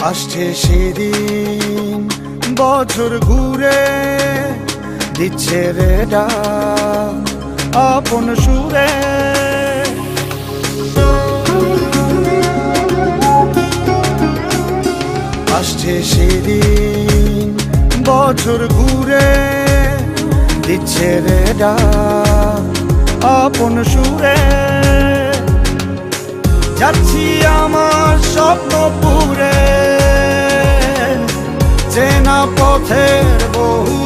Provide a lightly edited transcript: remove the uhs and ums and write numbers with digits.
আসছে সেদিন বছর ঘুরে দিচ্ছে রে ডাক আপন সুরে। আসছে সেদিন বছর ঘুরে দিচ্ছে রে ডাক আপন সুরে। যাচ্ছি আমার স্বপ্নপুরে চেনা পথের বহু